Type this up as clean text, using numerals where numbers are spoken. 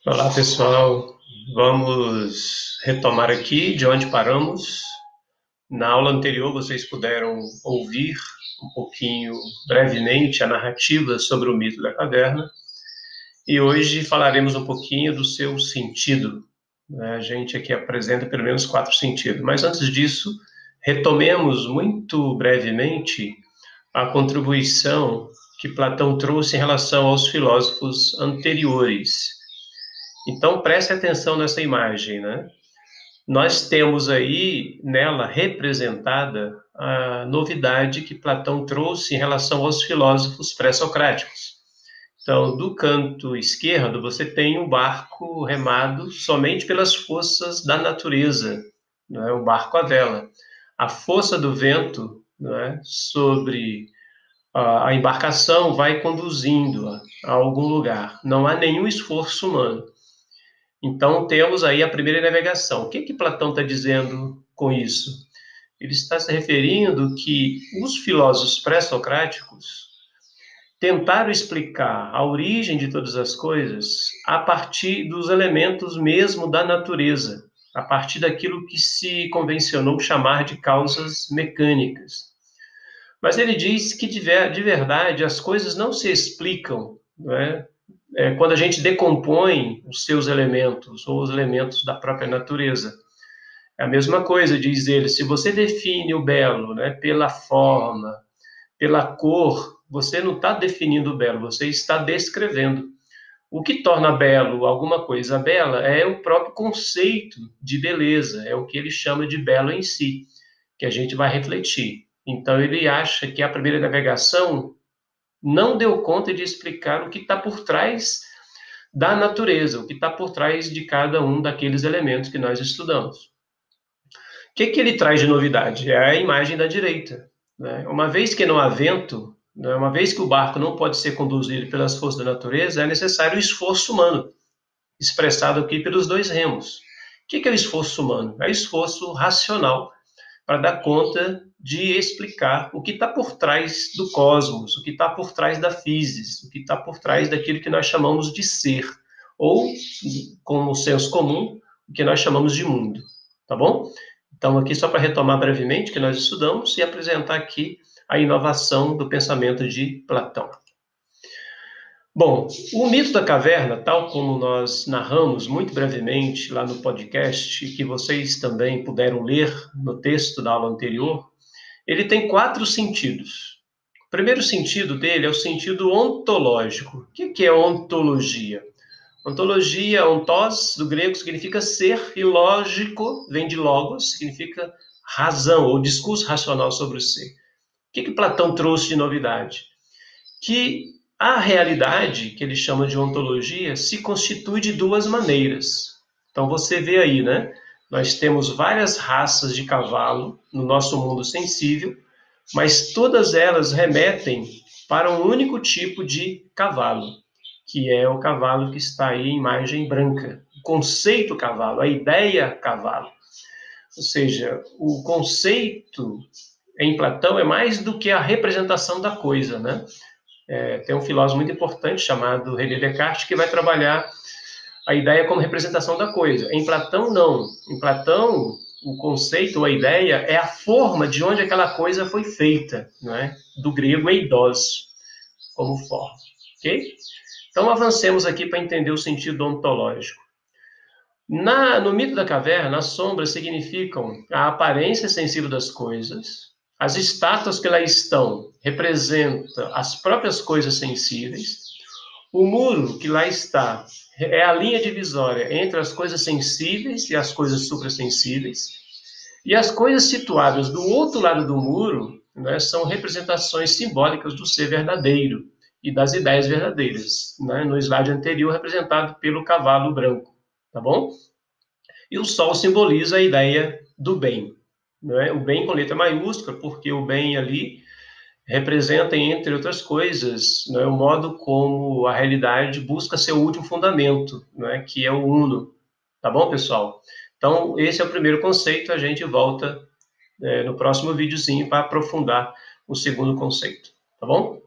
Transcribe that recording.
Olá, pessoal. Vamos retomar aqui de onde paramos. Na aula anterior, vocês puderam ouvir um pouquinho, brevemente, a narrativa sobre o mito da caverna. E hoje falaremos um pouquinho do seu sentido. A gente aqui apresenta pelo menos 4 sentidos. Mas antes disso, retomemos muito brevemente a contribuição que Platão trouxe em relação aos filósofos anteriores. Então, preste atenção nessa imagem, né? Nós temos aí nela representada a novidade que Platão trouxe em relação aos filósofos pré-socráticos. Então, do canto esquerdo, você tem um barco remado somente pelas forças da natureza, não é? O barco à vela. A força do vento, não é? Sobre a embarcação vai conduzindo-a a algum lugar. Não há nenhum esforço humano. Então, temos aí a primeira navegação. O que que Platão está dizendo com isso? Ele está se referindo que os filósofos pré-socráticos tentaram explicar a origem de todas as coisas a partir dos elementos mesmo da natureza, a partir daquilo que se convencionou chamar de causas mecânicas. Mas ele diz que, de verdade, as coisas não se explicam, não é? Quando a gente decompõe os seus elementos ou os elementos da própria natureza. É a mesma coisa, diz ele, se você define o belo, né, pela forma, pela cor, você não está definindo o belo, você está descrevendo. O que torna belo alguma coisa bela é o próprio conceito de beleza, é o que ele chama de belo em si, que a gente vai refletir. Então ele acha que a primeira navegação não deu conta de explicar o que está por trás da natureza, o que está por trás de cada um daqueles elementos que nós estudamos. O que que ele traz de novidade? É a imagem da direita, né? Uma vez que não há vento, né, uma vez que o barco não pode ser conduzido pelas forças da natureza, é necessário o esforço humano, expressado aqui pelos dois remos. O que que é o esforço humano? É o esforço racional para dar conta de explicar o que está por trás do cosmos, o que está por trás da física, o que está por trás daquilo que nós chamamos de ser, ou, como senso comum, o que nós chamamos de mundo, tá bom? Então, aqui só para retomar brevemente o que nós estudamos e apresentar aqui a inovação do pensamento de Platão. Bom, o mito da caverna, tal como nós narramos muito brevemente lá no podcast, que vocês também puderam ler no texto da aula anterior, ele tem 4 sentidos. O primeiro sentido dele é o sentido ontológico. O que é ontologia? Ontologia, ontos, do grego, significa ser, e lógico, vem de logos, significa razão, ou discurso racional sobre o ser. O que Platão trouxe de novidade? Que a realidade, que ele chama de ontologia, se constitui de 2 maneiras. Então você vê aí, né? Nós temos várias raças de cavalo no nosso mundo sensível, mas todas elas remetem para um único tipo de cavalo, que é o cavalo que está aí em imagem branca. O conceito cavalo, a ideia cavalo. Ou seja, o conceito em Platão é mais do que a representação da coisa, né? Tem um filósofo muito importante chamado René Descartes que vai trabalhar a ideia como representação da coisa. Em Platão, não. Em Platão, o conceito, a ideia, é a forma de onde aquela coisa foi feita, não é? Do grego eidos, como forma. Ok? Então, avancemos aqui para entender o sentido ontológico. No mito da caverna, as sombras significam a aparência sensível das coisas, as estátuas que lá estão representam as próprias coisas sensíveis, o muro que lá está é a linha divisória entre as coisas sensíveis e as coisas suprassensíveis, e as coisas situadas do outro lado do muro, né, são representações simbólicas do ser verdadeiro e das ideias verdadeiras, né, no slide anterior representado pelo cavalo branco, tá bom? E o sol simboliza a ideia do bem, né? O bem com letra maiúscula, porque o bem ali representa, entre outras coisas, né, o modo como a realidade busca seu último fundamento, né, que é o uno. Tá bom, pessoal? Então, esse é o primeiro conceito. A gente volta no próximo videozinho para aprofundar o segundo conceito. Tá bom?